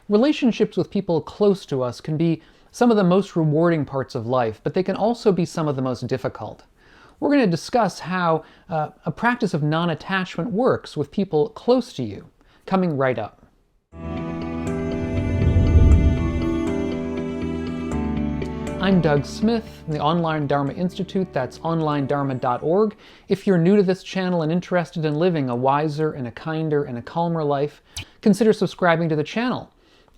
Relationships with people close to us can be some of the most rewarding parts of life, but they can also be some of the most difficult. We're going to discuss how a practice of non-attachment works with people close to you, coming right up. I'm Doug Smith from the Online Dharma Institute, that's onlinedharma.org. If you're new to this channel and interested in living a wiser and a kinder and a calmer life, consider subscribing to the channel.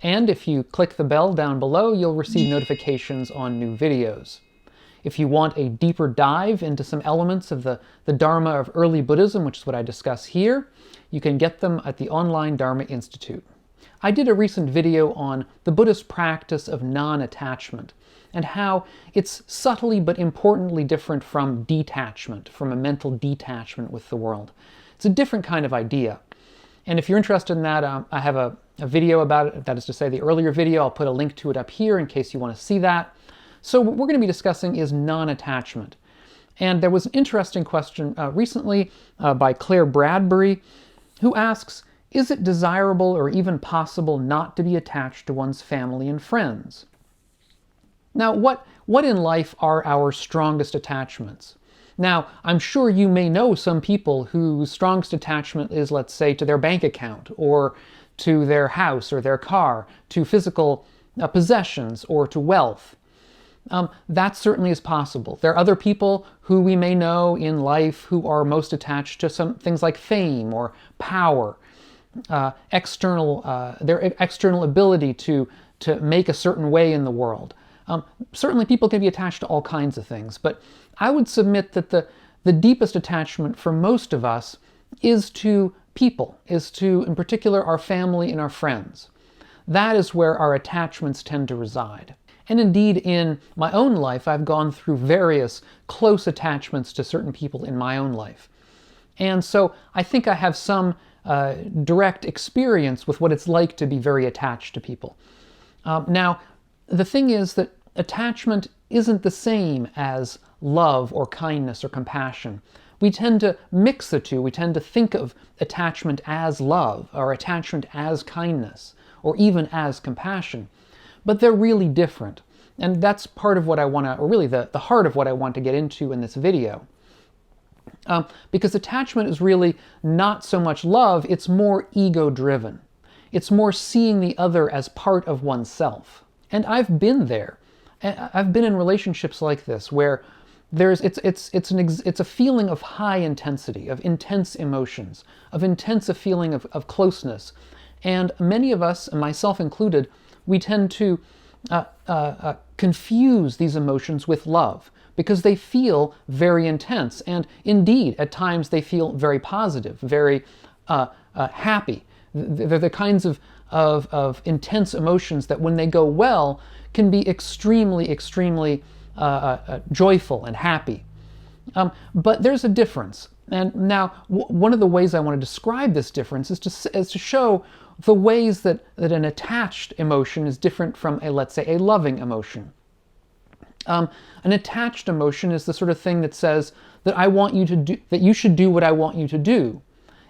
And if you click the bell down below, you'll receive notifications on new videos. If you want a deeper dive into some elements of the Dharma of early Buddhism, which is what I discuss here, you can get them at the Online Dharma Institute. I did a recent video on the Buddhist practice of non-attachment and how it's subtly but importantly different from detachment, from a mental detachment with the world. It's a different kind of idea. And if you're interested in that, I have a video about it, that is to say the earlier video. I'll put a link to it up here in case you want to see that. So what we're going to be discussing is non-attachment. And there was an interesting question recently by Claire Bradbury, who asks, is it desirable or even possible not to be attached to one's family and friends? Now, what in life are our strongest attachments? Now, I'm sure you may know some people whose strongest attachment is, let's say, to their bank account, or to their house or their car, to physical possessions, or to wealth. That certainly is possible. There are other people who we may know in life who are most attached to some things like fame or power, their external ability to make a certain way in the world. Certainly people can be attached to all kinds of things, but I would submit that the deepest attachment for most of us is to people, is to, in particular, our family and our friends. That is where our attachments tend to reside. And indeed, in my own life, I've gone through various close attachments to certain people in my own life. And so I think I have some direct experience with what it's like to be very attached to people. Now, the thing is that attachment isn't the same as love or kindness or compassion. We tend to mix the two. We tend to think of attachment as love, or attachment as kindness, or even as compassion. But they're really different. And that's part of what I want to, or really the heart of what I want to get into in this video. Because attachment is really not so much love, it's more ego-driven. It's more seeing the other as part of oneself. And I've been there. I've been in relationships like this where it's a feeling of high intensity, of intense emotions, of intense a feeling of closeness. And many of us, myself included, we tend to confuse these emotions with love because they feel very intense. And indeed, at times they feel very positive, very happy. They're the kinds of intense emotions that when they go well can be extremely, extremely joyful and happy. But there's a difference. And now, one of the ways I want to describe this difference is to show the ways that an attached emotion is different from let's say, a loving emotion. An attached emotion is the sort of thing that says that I want you to do, that you should do what I want you to do.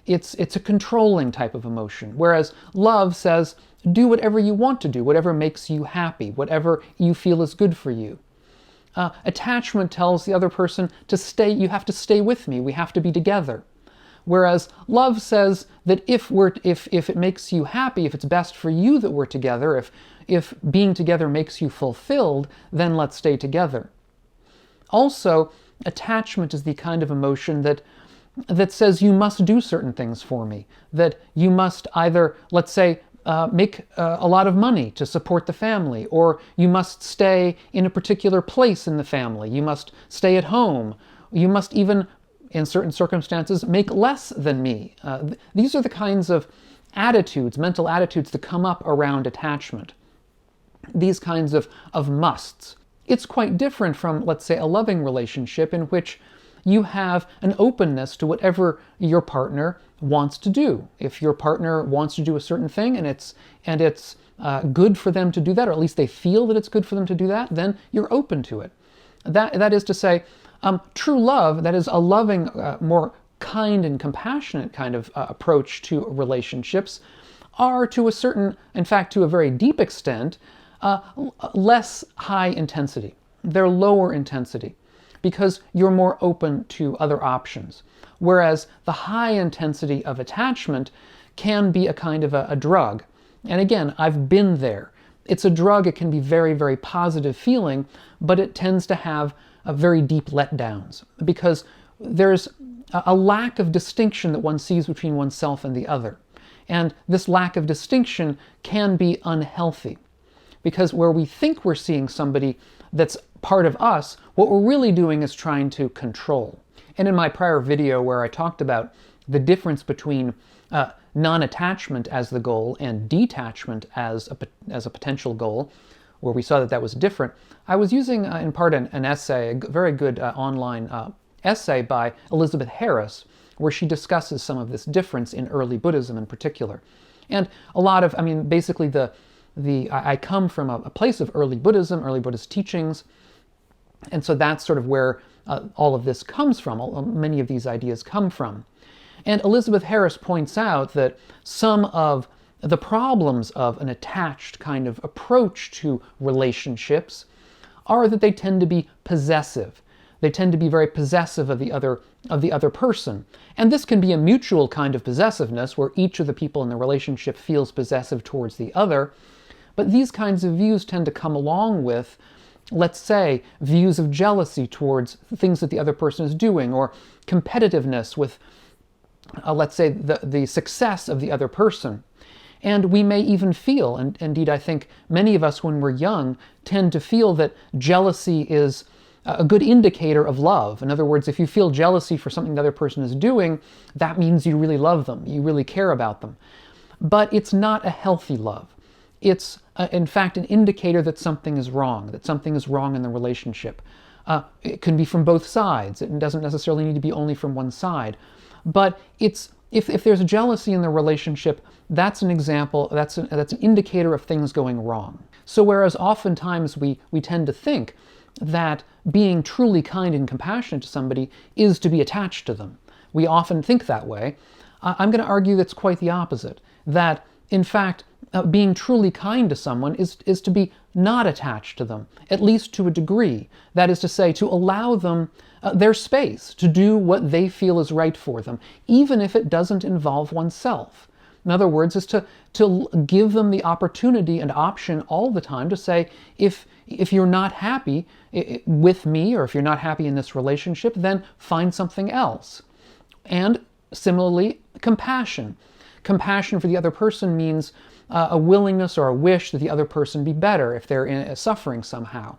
It's a controlling type of emotion, whereas love says, do whatever you want to do, whatever makes you happy, whatever you feel is good for you. Attachment tells the other person to stay, you have to stay with me, we have to be together. Whereas love says that if it makes you happy, if it's best for you that we're together, if being together makes you fulfilled, then let's stay together. Also, attachment is the kind of emotion that says you must do certain things for me, that you must either, let's say, make a lot of money to support the family, or you must stay in a particular place in the family, you must stay at home, you must even, in certain circumstances, make less than me. These are the kinds of attitudes, mental attitudes that come up around attachment. These kinds of musts. It's quite different from, let's say, a loving relationship in which you have an openness to whatever your partner wants to do. If your partner wants to do a certain thing and it's good for them to do that, or at least they feel that it's good for them to do that, then you're open to it. That is to say, true love, that is a loving, more kind and compassionate kind of approach to relationships, are to a certain, in fact, to a very deep extent, less high intensity. They're lower intensity because you're more open to other options. Whereas the high intensity of attachment can be a kind of a drug. And again, I've been there. It's a drug, it can be very, very positive feeling, but it tends to have a very deep letdowns because there's a lack of distinction that one sees between oneself and the other. And this lack of distinction can be unhealthy because where we think we're seeing somebody that's part of us, what we're really doing is trying to control. And in my prior video where I talked about the difference between non-attachment as the goal and detachment as a potential goal, where we saw that that was different, I was using in part an essay, a very good online essay by Elizabeth Harris, where she discusses some of this difference in early Buddhism in particular. And a lot of, basically I come from a place of early Buddhism, early Buddhist teachings, and so that's sort of where all of this comes from, many of these ideas come from. And Elizabeth Harris points out that some of the problems of an attached kind of approach to relationships are that they tend to be possessive. They tend to be very possessive of the other person. And this can be a mutual kind of possessiveness where each of the people in the relationship feels possessive towards the other. But these kinds of views tend to come along with, let's say, views of jealousy towards things that the other person is doing, or competitiveness with, let's say, the success of the other person. And we may even feel, and indeed I think many of us when we're young tend to feel that jealousy is a good indicator of love. In other words, if you feel jealousy for something the other person is doing, that means you really love them, you really care about them. But it's not a healthy love. It's, in fact, an indicator that something is wrong in the relationship. It can be from both sides. It doesn't necessarily need to be only from one side. But it's, if there's jealousy in the relationship, that's an example, that's an indicator of things going wrong. So whereas oftentimes we tend to think that being truly kind and compassionate to somebody is to be attached to them. We often think that way. I'm going to argue that's quite the opposite. That, in fact, being truly kind to someone is to be not attached to them, at least to a degree. That is to say, to allow them their space to do what they feel is right for them, even if it doesn't involve oneself. In other words, is to give them the opportunity and option all the time to say, if you're not happy with me, or if you're not happy in this relationship, then find something else. And similarly, compassion. Compassion for the other person means a willingness or a wish that the other person be better if they're suffering somehow.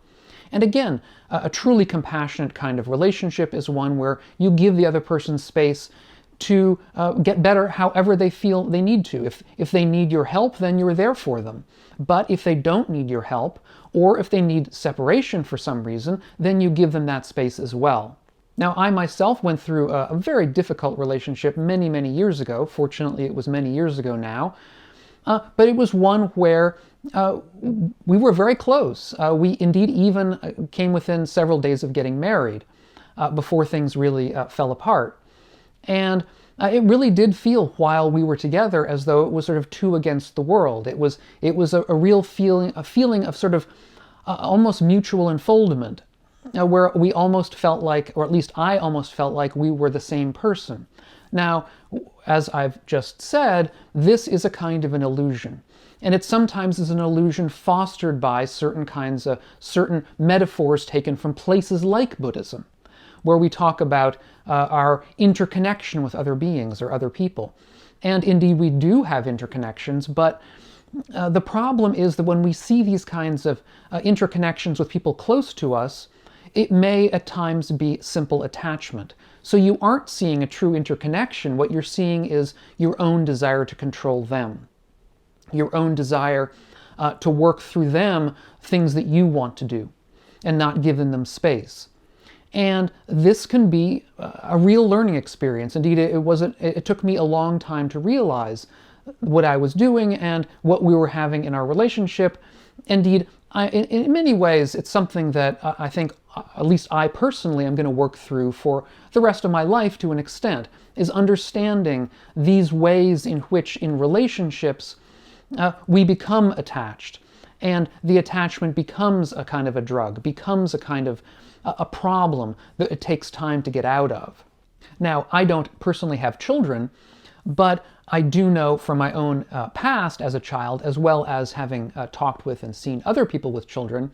And again, a truly compassionate kind of relationship is one where you give the other person space to get better however they feel they need to. If they need your help, then you're there for them. But if they don't need your help, or if they need separation for some reason, then you give them that space as well. Now, I myself went through a very difficult relationship many, many years ago. Fortunately, it was many years ago now. But it was one where we were very close. We indeed even came within several days of getting married before things really fell apart. And it really did feel while we were together as though it was sort of two against the world. It was a real feeling, of sort of almost mutual enfoldment, where we almost felt like, or at least I almost felt like, we were the same person. Now, as I've just said, this is a kind of an illusion. And it sometimes is an illusion fostered by certain metaphors taken from places like Buddhism, where we talk about our interconnection with other beings or other people. And indeed we do have interconnections, but the problem is that when we see these kinds of interconnections with people close to us, it may at times be simple attachment. So you aren't seeing a true interconnection. What you're seeing is your own desire to control them, your own desire to work through them things that you want to do and not giving them space. And this can be a real learning experience. Indeed, it took me a long time to realize what I was doing and what we were having in our relationship. Indeed, in many ways, it's something that I think, at least I personally, am going to work through for the rest of my life to an extent, is understanding these ways in which, in relationships, we become attached. And the attachment becomes a kind of a drug, becomes a kind of a problem that it takes time to get out of. Now, I don't personally have children, but I do know from my own past as a child, as well as having talked with and seen other people with children,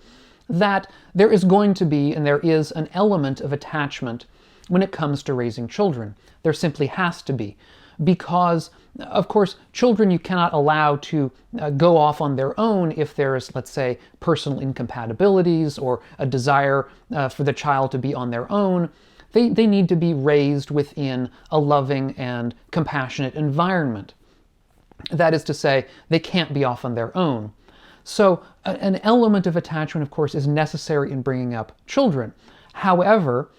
that there is going to be, and there is, an element of attachment when it comes to raising children. There simply has to be. Because, of course, children you cannot allow to go off on their own if there is, let's say, personal incompatibilities or a desire for the child to be on their own. They need to be raised within a loving and compassionate environment. That is to say, they can't be off on their own. So an element of attachment, of course, is necessary in bringing up children. However,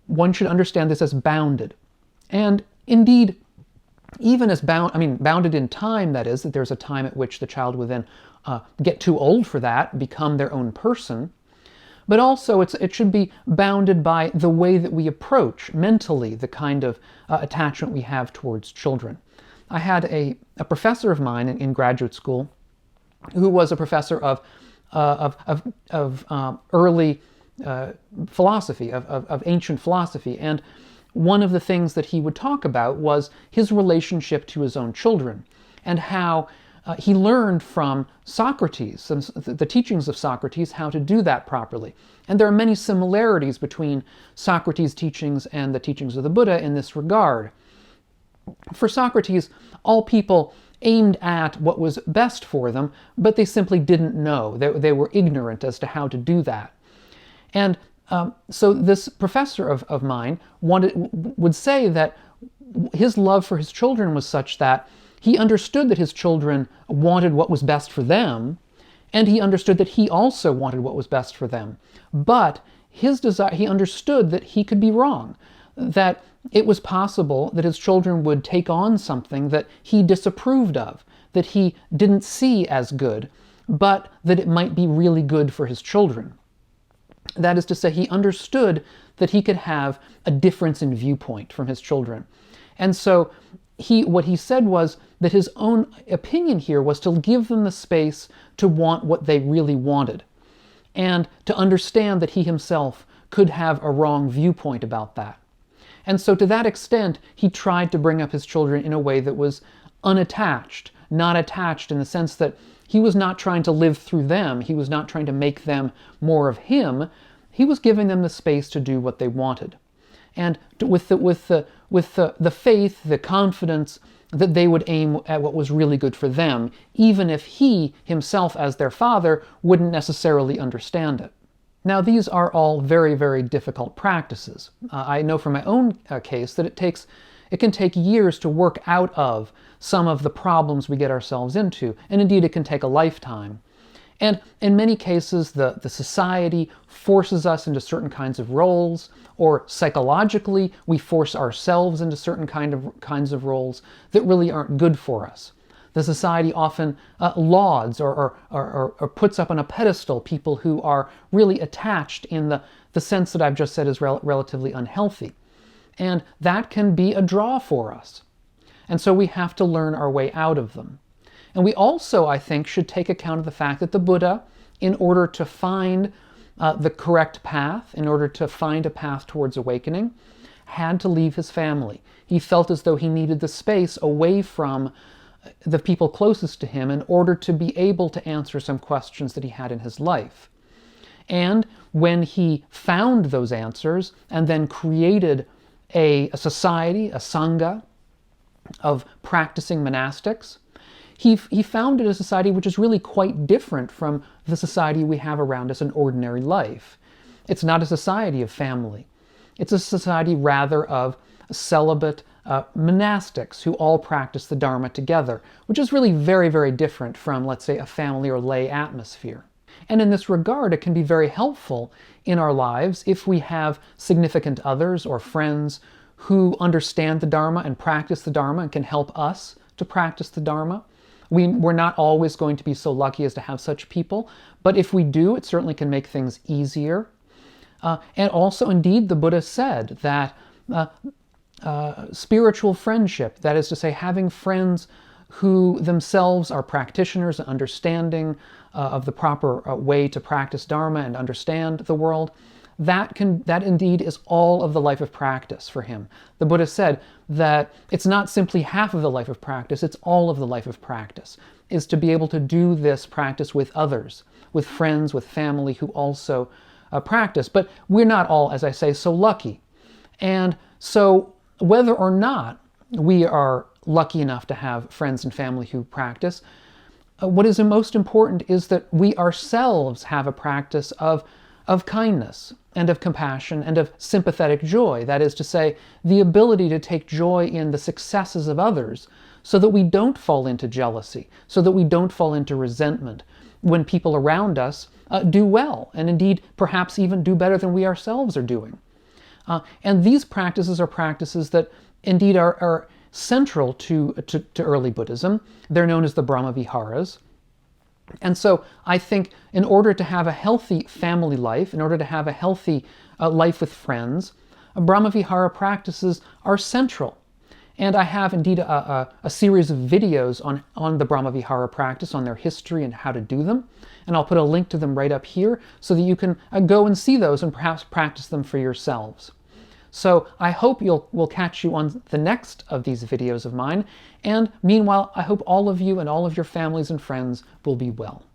one should understand this as bounded. And indeed, even as bounded in time, that is, that there's a time at which the child will then get too old for that, become their own person. But also it should be bounded by the way that we approach mentally the kind of attachment we have towards children. I had a professor of mine in graduate school who was a professor of early philosophy, of ancient philosophy, and one of the things that he would talk about was his relationship to his own children, and how he learned from Socrates, the teachings of Socrates, how to do that properly. And there are many similarities between Socrates' teachings and the teachings of the Buddha in this regard. For Socrates, all people aimed at what was best for them, but they simply didn't know. They were ignorant as to how to do that. And so this professor of mine would say that his love for his children was such that he understood that his children wanted what was best for them, and he understood that he also wanted what was best for them. But his desire, he understood that he could be wrong, that it was possible that his children would take on something that he disapproved of, that he didn't see as good, but that it might be really good for his children. That is to say, he understood that he could have a difference in viewpoint from his children. And so what he said was that his own opinion here was to give them the space to want what they really wanted, and to understand that he himself could have a wrong viewpoint about that. And so to that extent, he tried to bring up his children in a way that was unattached, not attached in the sense that he was not trying to live through them, he was not trying to make them more of him, he was giving them the space to do what they wanted. And with the faith, the confidence that they would aim at what was really good for them, even if he himself as their father wouldn't necessarily understand it. Now, these are all very, very difficult practices. I know from my own case that it can take years to work out of some of the problems we get ourselves into, and indeed it can take a lifetime. And in many cases, the society forces us into certain kinds of roles, or psychologically, we force ourselves into certain kinds of roles that really aren't good for us. The society often lauds or puts up on a pedestal people who are really attached in the sense that I've just said is relatively unhealthy. And that can be a draw for us. And so we have to learn our way out of them. And we also, I think, should take account of the fact that the Buddha, in order to find the correct path, in order to find a path towards awakening, had to leave his family. He felt as though he needed the space away from the people closest to him in order to be able to answer some questions that he had in his life. And when he found those answers and then created a society, a sangha of practicing monastics, he founded a society which is really quite different from the society we have around us in ordinary life. It's not a society of family. It's a society rather of celibate monastics who all practice the Dharma together, which is really very, very different from, let's say, a family or lay atmosphere. And in this regard, it can be very helpful in our lives if we have significant others or friends who understand the Dharma and practice the Dharma and can help us to practice the Dharma. We're not always going to be so lucky as to have such people, but if we do, it certainly can make things easier. And also, indeed, the Buddha said that spiritual friendship, that is to say, having friends who themselves are practitioners and understanding of the proper way to practice Dharma and understand the world, that indeed is all of the life of practice for him. The Buddha said that it's not simply half of the life of practice, it's all of the life of practice, is to be able to do this practice with others, with friends, with family who also practice. But we're not all, as I say, so lucky. And so whether or not we are lucky enough to have friends and family who practice, what is most important is that we ourselves have a practice of kindness and of compassion and of sympathetic joy. That is to say, the ability to take joy in the successes of others so that we don't fall into jealousy, so that we don't fall into resentment when people around us do well, and indeed perhaps even do better than we ourselves are doing. And these practices are practices that indeed are central to early Buddhism. They're known as the Brahma-viharas. And so I think in order to have a healthy family life, in order to have a healthy life with friends, Brahma-vihara practices are central. And I have indeed a series of videos on the Brahma-vihara practice, on their history and how to do them. And I'll put a link to them right up here so that you can go and see those and perhaps practice them for yourselves. So I hope we'll catch you on the next of these videos of mine. And meanwhile, I hope all of you and all of your families and friends will be well.